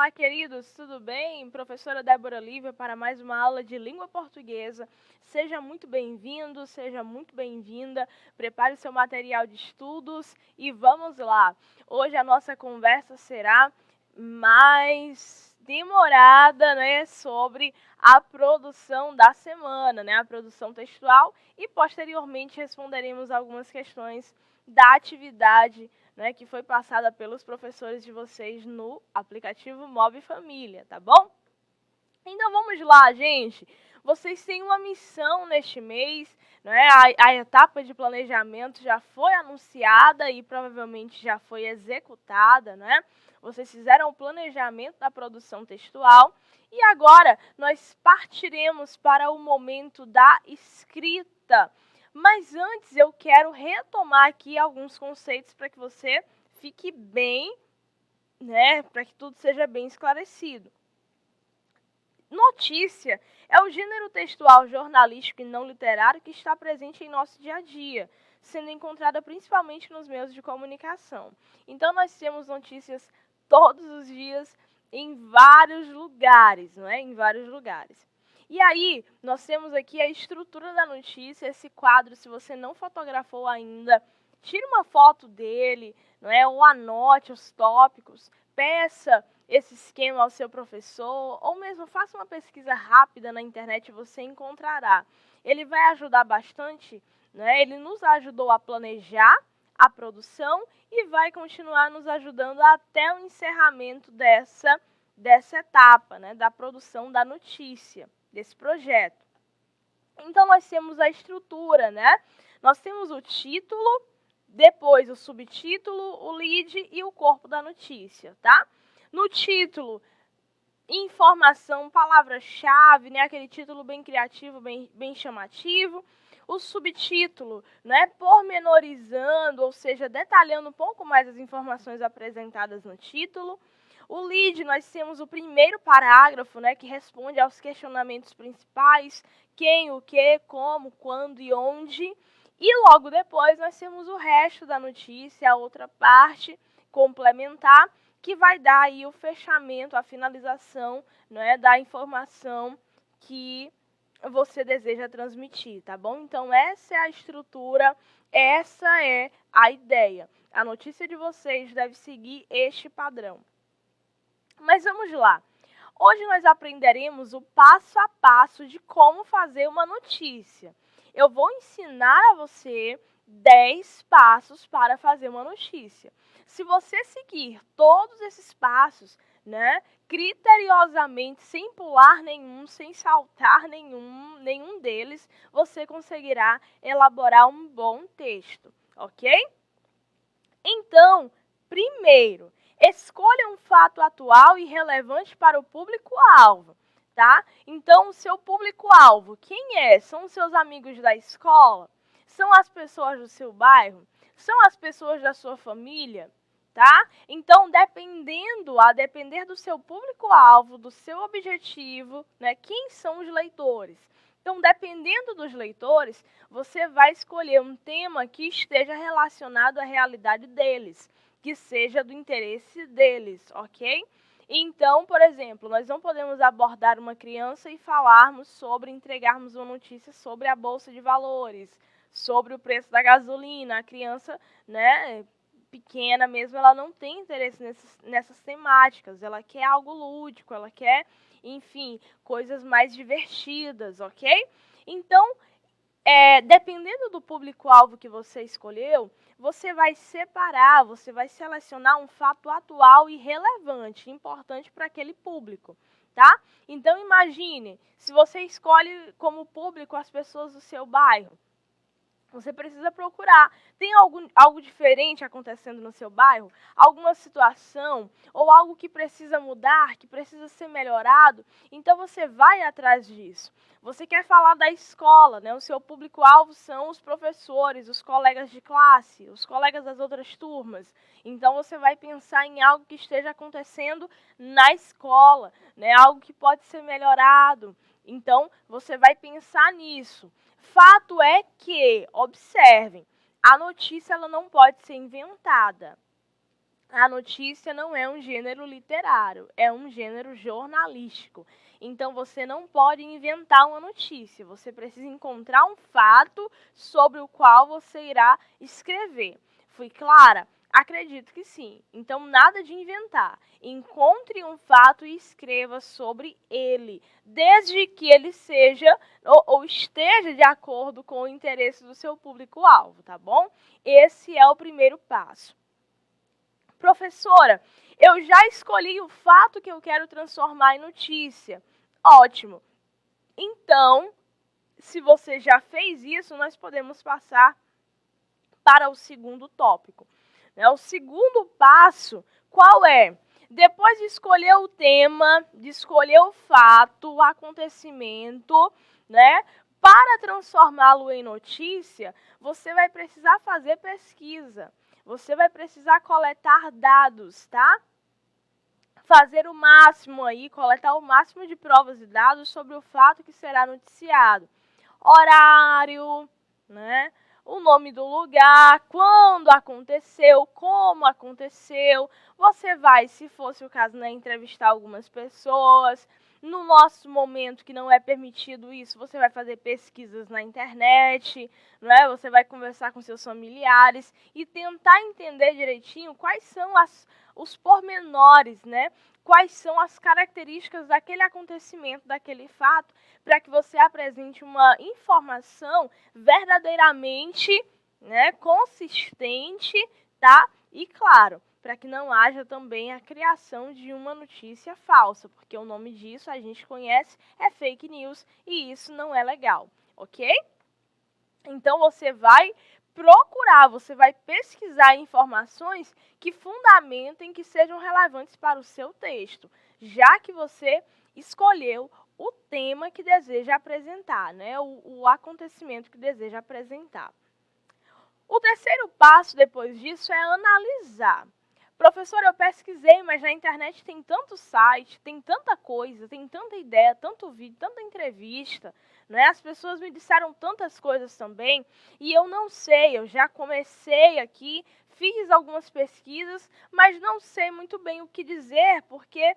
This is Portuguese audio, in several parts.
Olá, queridos, tudo bem? Professora Débora Lívia para mais uma aula de língua portuguesa. Seja muito bem-vindo, seja muito bem-vinda. Prepare seu material de estudos e vamos lá. Hoje a nossa conversa será mais demorada, né, sobre a produção da semana, né, a produção textual, e posteriormente responderemos algumas questões da atividade, né, que foi passada pelos professores de vocês no aplicativo Mob Família, tá bom? Então vamos lá, gente. Vocês têm uma missão neste mês, né? A etapa de planejamento já foi anunciada e provavelmente já foi executada, né? Vocês fizeram o planejamento da produção textual e agora nós partiremos para o momento da escrita. Mas antes eu quero retomar aqui alguns conceitos para que você fique bem, né? Para que tudo seja bem esclarecido. Notícia é o gênero textual jornalístico e não literário que está presente em nosso dia a dia, sendo encontrada principalmente nos meios de comunicação. Então, nós temos notícias todos os dias em vários lugares, não é? Em vários lugares. E aí, nós temos aqui a estrutura da notícia, esse quadro, se você não fotografou ainda, tire uma foto dele, não é? Ou anote os tópicos, peça esse esquema ao seu professor, ou mesmo faça uma pesquisa rápida na internet e você encontrará. Ele vai ajudar bastante, né? Ele nos ajudou a planejar a produção e vai continuar nos ajudando até o encerramento dessa etapa, né? Da produção da notícia, desse projeto. Então, nós temos a estrutura, né? Nós temos o título, depois o subtítulo, o lead e o corpo da notícia, tá? No título, informação, palavra-chave, né? Aquele título bem criativo, bem chamativo. O subtítulo, né? Pormenorizando, ou seja, detalhando um pouco mais as informações apresentadas no título. O lead, nós temos o primeiro parágrafo, né? Que responde aos questionamentos principais: quem, o que, como, quando e onde. E logo depois nós temos o resto da notícia, a outra parte complementar, que vai dar aí o fechamento, a finalização, né, da informação que você deseja transmitir, tá bom? Então, essa é a estrutura, essa é a ideia. A notícia de vocês deve seguir este padrão. Mas vamos lá. Hoje nós aprenderemos o passo a passo de como fazer uma notícia. Eu vou ensinar a você 10 passos para fazer uma notícia. Se você seguir todos esses passos, né, criteriosamente, sem pular nenhum, sem saltar nenhum deles, você conseguirá elaborar um bom texto, ok? Então, primeiro, escolha um fato atual e relevante para o público-alvo, tá? Então, o seu público-alvo, quem é? São os seus amigos da escola? São as pessoas do seu bairro? São as pessoas da sua família? Tá? Então, a depender do seu público-alvo, do seu objetivo, né? Quem são os leitores? Então, dependendo dos leitores, você vai escolher um tema que esteja relacionado à realidade deles, que seja do interesse deles, ok? Então, por exemplo, nós não podemos abordar uma criança e entregarmos uma notícia sobre a Bolsa de Valores, sobre o preço da gasolina. A criança, né, pequena mesmo, ela não tem interesse nessas temáticas, ela quer algo lúdico, ela quer, enfim, coisas mais divertidas, ok? Então, dependendo do público-alvo que você escolheu, você vai separar, você vai selecionar um fato atual e relevante, importante para aquele público, tá? Então, imagine, se você escolhe como público as pessoas do seu bairro, você precisa procurar. Tem algo diferente acontecendo no seu bairro? Alguma situação? Ou algo que precisa mudar, que precisa ser melhorado? Então, você vai atrás disso. Você quer falar da escola, né? O seu público-alvo são os professores, os colegas de classe, os colegas das outras turmas. Então, você vai pensar em algo que esteja acontecendo na escola, né? Algo que pode ser melhorado. Então, você vai pensar nisso. Fato é que, observem, a notícia ela não pode ser inventada. a notícia não é um gênero literário, é um gênero jornalístico. Então você não pode inventar uma notícia, você precisa encontrar um fato sobre o qual você irá escrever. Fui clara? Acredito que sim. Então nada de inventar. Encontre um fato e escreva sobre ele, desde que ele seja ou esteja de acordo com o interesse do seu público-alvo, tá bom? Esse é o primeiro passo. Professora, eu já escolhi o fato que eu quero transformar em notícia. Ótimo. Então, se você já fez isso, nós podemos passar para o segundo tópico. O segundo passo, qual é? Depois de escolher o tema, de escolher o fato, o acontecimento, para transformá-lo em notícia, você vai precisar fazer pesquisa. Você vai precisar coletar dados, tá? Fazer o máximo aí, coletar o máximo de provas e dados sobre o fato que será noticiado. Horário, o nome do lugar, quando aconteceu, como aconteceu. Você vai, se fosse o caso, entrevistar algumas pessoas. No nosso momento, que não é permitido isso, você vai fazer pesquisas na internet, Você vai conversar com seus familiares e tentar entender direitinho quais são os pormenores, Quais são as características daquele acontecimento, daquele fato, para que você apresente uma informação verdadeiramente consistente, tá? E claro, para que não haja também a criação de uma notícia falsa, porque o nome disso a gente conhece, é fake news, e isso não é legal, ok? Então você vai procurar, você vai pesquisar informações que fundamentem, que sejam relevantes para o seu texto, já que você escolheu o tema que deseja apresentar, o acontecimento que deseja apresentar. O terceiro passo depois disso é analisar. Professor, eu pesquisei, mas na internet tem tanto site, tem tanta coisa, tem tanta ideia, tanto vídeo, tanta entrevista, As pessoas me disseram tantas coisas também, e eu não sei, eu já comecei aqui, fiz algumas pesquisas, mas não sei muito bem o que dizer, porque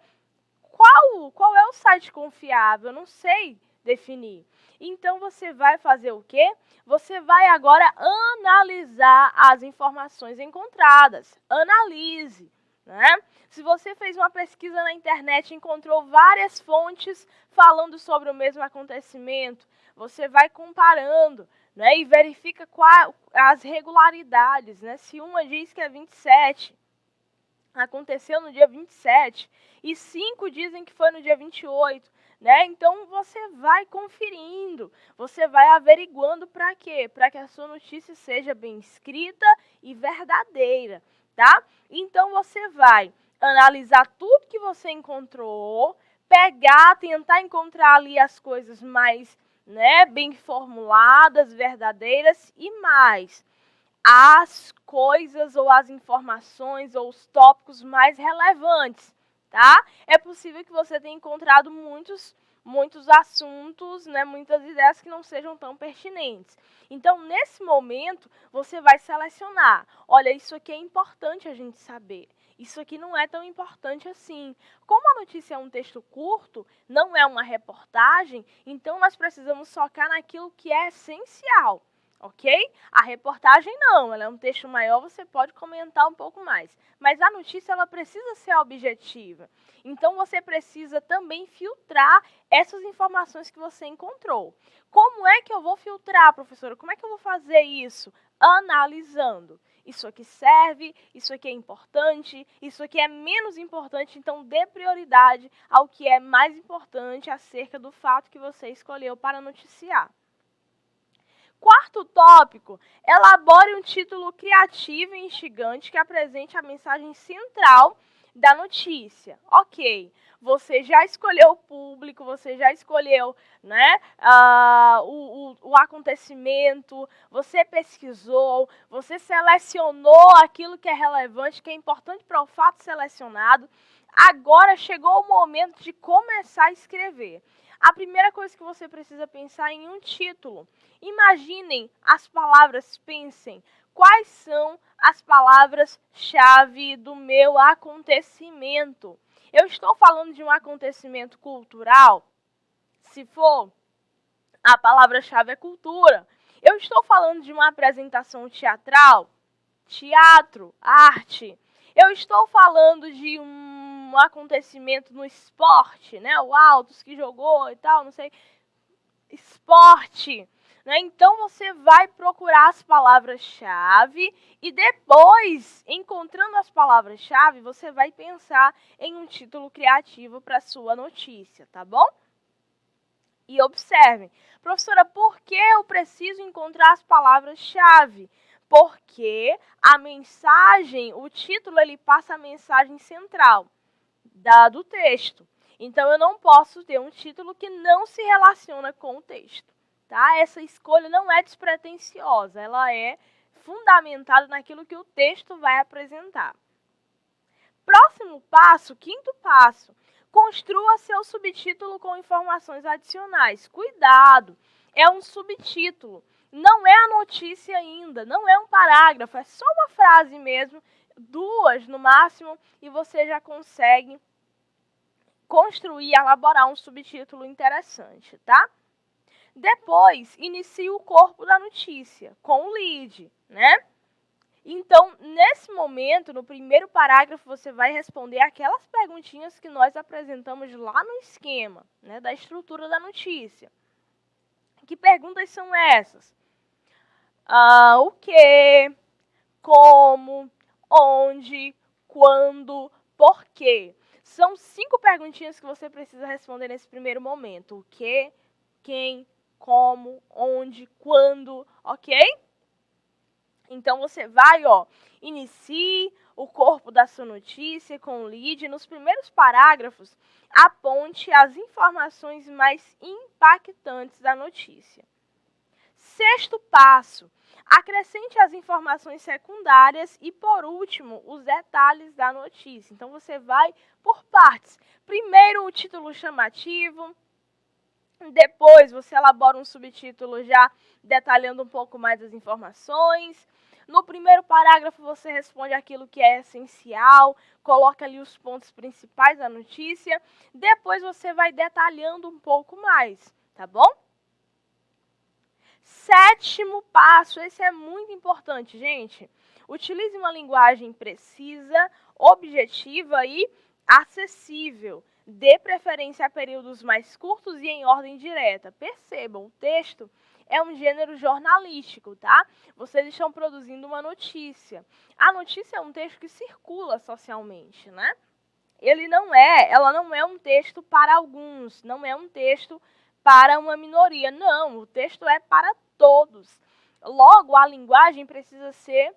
qual é o site confiável? Eu não sei definir. Então, você vai fazer o quê? Você vai agora analisar as informações encontradas. Analise, Se você fez uma pesquisa na internet e encontrou várias fontes falando sobre o mesmo acontecimento, você vai comparando, e verifica as regularidades, Se uma diz que é 27, aconteceu no dia 27, e 5 dizem que foi no dia 28, Então, você vai conferindo, você vai averiguando para quê? Para que a sua notícia seja bem escrita e verdadeira, tá? Então, você vai analisar tudo que você encontrou, tentar encontrar ali as coisas mais, bem formuladas, verdadeiras e mais as coisas ou as informações ou os tópicos mais relevantes, tá? É possível que você tenha encontrado muitos assuntos, muitas ideias que não sejam tão pertinentes. Então, nesse momento, você vai selecionar. Olha, isso aqui é importante a gente saber. Isso aqui não é tão importante assim. Como a notícia é um texto curto, não é uma reportagem, então nós precisamos focar naquilo que é essencial. Ok? A reportagem não, ela é um texto maior, você pode comentar um pouco mais. Mas a notícia, ela precisa ser objetiva. Então, você precisa também filtrar essas informações que você encontrou. Como é que eu vou filtrar, professora? Como é que eu vou fazer isso? Analisando. Isso aqui serve, isso aqui é importante, isso aqui é menos importante, então dê prioridade ao que é mais importante acerca do fato que você escolheu para noticiar. Quarto tópico, elabore um título criativo e instigante que apresente a mensagem central da notícia. Ok, você já escolheu o público, você já escolheu o acontecimento, você pesquisou, você selecionou aquilo que é relevante, que é importante para o fato selecionado. Agora chegou o momento de começar a escrever. A primeira coisa que você precisa pensar é em um título. Imaginem as palavras, pensem quais são as palavras-chave do meu acontecimento. Eu estou falando de um acontecimento cultural? Se for, a palavra-chave é cultura. Eu estou falando de uma apresentação teatral? Teatro, arte. Eu estou falando de um acontecimento no esporte, né? O Altos que jogou e tal, não sei. Esporte. Né? Então, você vai procurar as palavras-chave e depois, encontrando as palavras-chave, você vai pensar em um título criativo para a sua notícia, tá bom? E observem, professora, por que eu preciso encontrar as palavras-chave? Porque a mensagem, o título, ele passa a mensagem central do texto. Então, eu não posso ter um título que não se relaciona com o texto. Tá? Essa escolha não é despretensiosa, ela é fundamentada naquilo que o texto vai apresentar. Próximo passo, quinto passo. Construa seu subtítulo com informações adicionais. Cuidado, é um subtítulo. Não é a notícia ainda, não é um parágrafo, é só uma frase mesmo, 2 no máximo, e você já consegue construir, elaborar um subtítulo interessante, tá? Depois, inicie o corpo da notícia, com o lead, né? Então, nesse momento, no primeiro parágrafo, você vai responder aquelas perguntinhas que nós apresentamos lá no esquema, né, da estrutura da notícia. Que perguntas são essas? O que, como, onde, quando, por quê? São 5 perguntinhas que você precisa responder nesse primeiro momento. O que, quem, como, onde, quando, ok? Então, você vai, inicie o corpo da sua notícia com o lead. Nos primeiros parágrafos, aponte as informações mais impactantes da notícia. Sexto passo, acrescente as informações secundárias e, por último, os detalhes da notícia. Então, você vai por partes. Primeiro, o título chamativo. Depois, você elabora um subtítulo já detalhando um pouco mais as informações. No primeiro parágrafo, você responde aquilo que é essencial, coloca ali os pontos principais da notícia. Depois, você vai detalhando um pouco mais, tá bom? Sétimo passo, esse é muito importante, gente. Utilize uma linguagem precisa, objetiva e acessível. Dê preferência a períodos mais curtos e em ordem direta. Percebam, o texto é um gênero jornalístico, tá? Vocês estão produzindo uma notícia. A notícia é um texto que circula socialmente, né? Ela não é um texto para alguns, não é um texto para uma minoria. Não, o texto é para todos. Logo, a linguagem precisa ser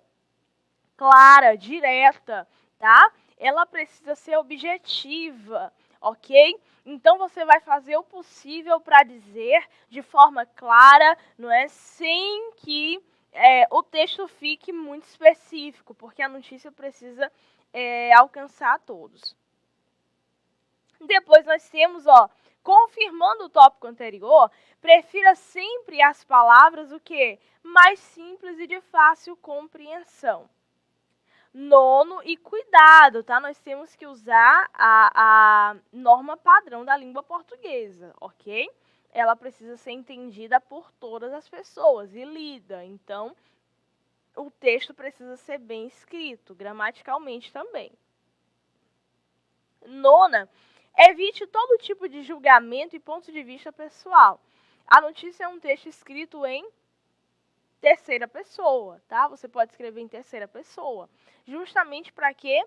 clara, direta, tá? Ela precisa ser objetiva, ok? Então, você vai fazer o possível para dizer de forma clara, não é? Sem que o texto fique muito específico, porque a notícia precisa alcançar a todos. Depois nós temos, confirmando o tópico anterior, prefira sempre as palavras o quê? Mais simples e de fácil compreensão. Nono, e cuidado, tá? Nós temos que usar a norma padrão da língua portuguesa, ok? Ela precisa ser entendida por todas as pessoas e lida. Então, o texto precisa ser bem escrito, gramaticalmente também. Nona, evite todo tipo de julgamento e ponto de vista pessoal. A notícia é um texto escrito em terceira pessoa, tá? Você pode escrever em terceira pessoa, justamente para quê?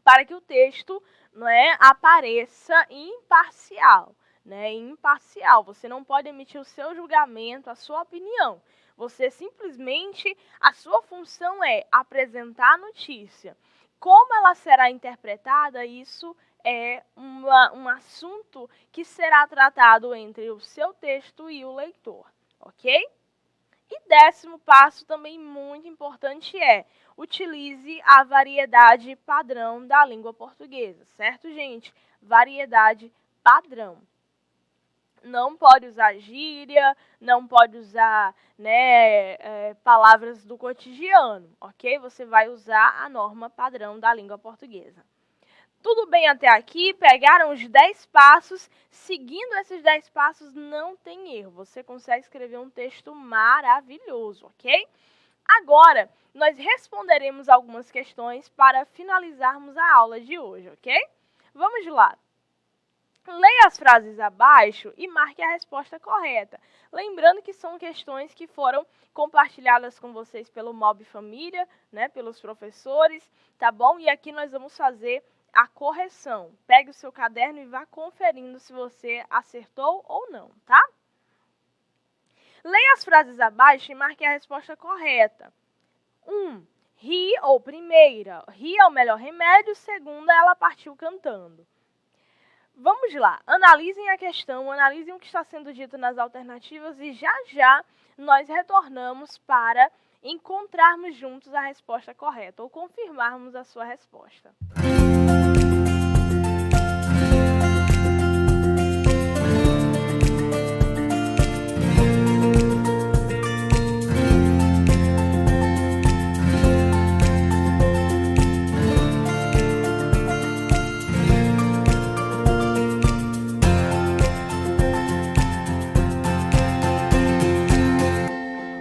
Para que o texto, não é, apareça imparcial, né? Imparcial. Você não pode emitir o seu julgamento, a sua opinião. Você simplesmente, a sua função é apresentar a notícia. Como ela será interpretada, isso é um assunto que será tratado entre o seu texto e o leitor, ok? E 10º passo, também muito importante, utilize a variedade padrão da língua portuguesa, certo, gente? Variedade padrão. Não pode usar gíria, não pode usar, né, palavras do cotidiano, ok? Você vai usar a norma padrão da língua portuguesa. Tudo bem até aqui? Pegaram os 10 passos. Seguindo esses 10 passos, não tem erro. Você consegue escrever um texto maravilhoso, ok? Agora, nós responderemos algumas questões para finalizarmos a aula de hoje, ok? Vamos lá. Leia as frases abaixo e marque a resposta correta. Lembrando que são questões que foram compartilhadas com vocês pelo Mob Família, né, pelos professores, tá bom? E aqui nós vamos fazer a correção. Pegue o seu caderno e vá conferindo se você acertou ou não, tá? Leia as frases abaixo e marque a resposta correta. 1. Ri ou primeira. Ri é o melhor remédio. Segunda, ela partiu cantando. Vamos lá. Analisem a questão, analisem o que está sendo dito nas alternativas e já nós retornamos para encontrarmos juntos a resposta correta ou confirmarmos a sua resposta.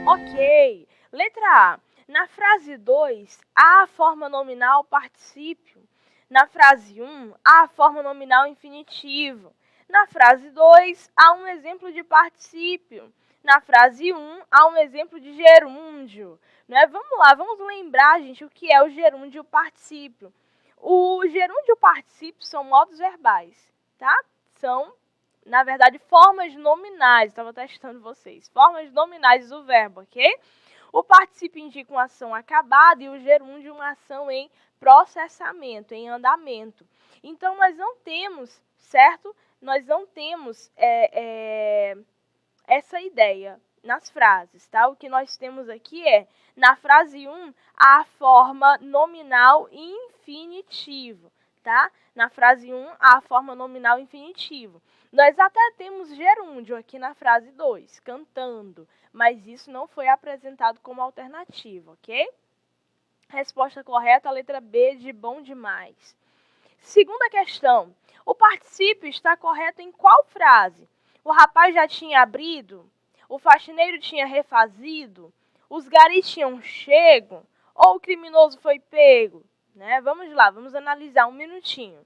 Ok. Letra A. Na frase 2, há a forma nominal particípio. Na frase 1, há a forma nominal infinitivo. Na frase 2, há um exemplo de particípio. Na frase 1, há um exemplo de gerúndio. Né? Vamos lá, vamos lembrar, gente, o que é o gerúndio e o particípio. O gerúndio e o particípio são modos verbais, tá? São, na verdade, formas nominais. Estava testando vocês. Formas nominais do verbo, ok? O particípio indica uma ação acabada e o gerúndio uma ação em processamento, em andamento. Então, nós não temos, certo? Nós não temos essa ideia nas frases, tá? O que nós temos aqui é, na frase 1, a forma nominal infinitivo, tá? Na frase 1, a forma nominal infinitivo. Nós até temos gerúndio aqui na frase 2, cantando, mas isso não foi apresentado como alternativa, ok? Resposta correta, a letra B de bom demais. Segunda questão, o particípio está correto em qual frase? O rapaz já tinha abrido? O faxineiro tinha refazido? Os garis tinham chego? Ou o criminoso foi pego? Né? Vamos lá, vamos analisar um minutinho.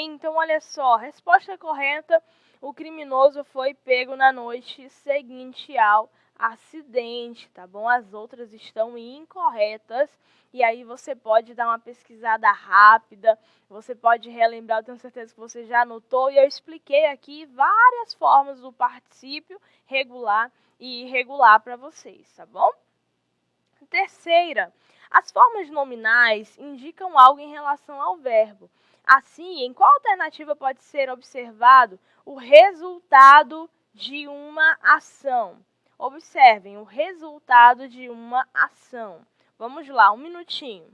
Então, olha só, resposta correta, o criminoso foi pego na noite seguinte ao acidente, tá bom? As outras estão incorretas e aí você pode dar uma pesquisada rápida, você pode relembrar, eu tenho certeza que você já anotou e eu expliquei aqui várias formas do particípio regular e irregular para vocês, tá bom? Terceira, as formas nominais indicam algo em relação ao verbo. Assim, em qual alternativa pode ser observado o resultado de uma ação? Observem, o resultado de uma ação. Vamos lá, um minutinho.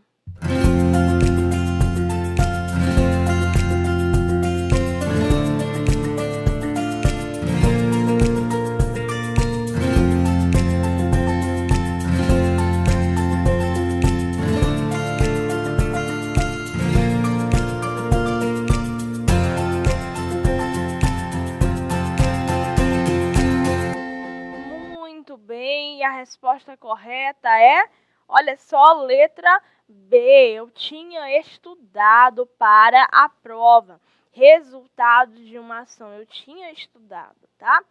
A resposta correta é, olha só, letra B. Eu tinha estudado para a prova. Resultado de uma ação. Eu tinha estudado, tá?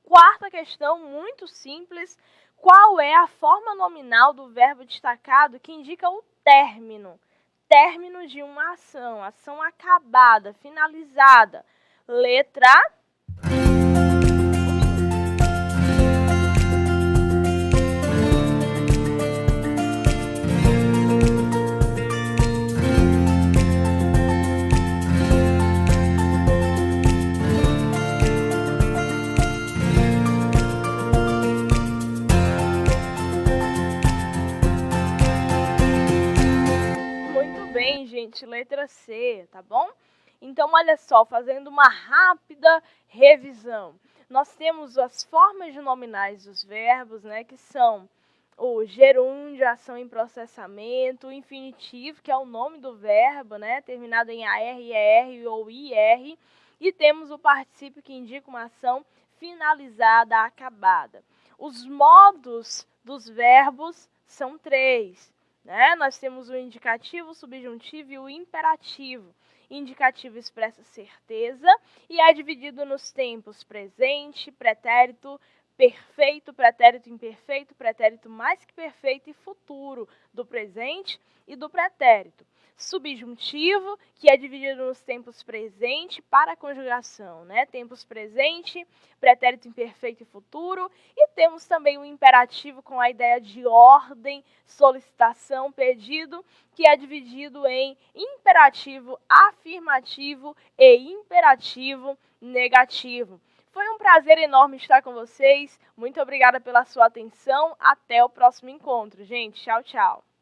Quarta questão, muito simples. Qual é a forma nominal do verbo destacado que indica o término? Término de uma ação. Ação acabada, finalizada. Letra gente, letra C, tá bom? Então, olha só, fazendo uma rápida revisão. Nós temos as formas de nominais dos verbos, né, que são o gerúndio, ação em processamento, o infinitivo, que é o nome do verbo, né, terminado em AR, ER ou IR, e temos o particípio que indica uma ação finalizada, acabada. Os modos dos verbos são 3, né? Nós temos o indicativo, o subjuntivo e o imperativo. Indicativo expressa certeza e é dividido nos tempos presente, pretérito, perfeito, pretérito imperfeito, pretérito mais que perfeito e futuro, do presente e do pretérito. Subjuntivo, que é dividido nos tempos presente para a conjugação, né? Tempos presente, pretérito imperfeito e futuro. E temos também o imperativo com a ideia de ordem, solicitação, pedido, que é dividido em imperativo afirmativo e imperativo negativo. Foi um prazer enorme estar com vocês. Muito obrigada pela sua atenção. Até o próximo encontro, gente. Tchau, tchau.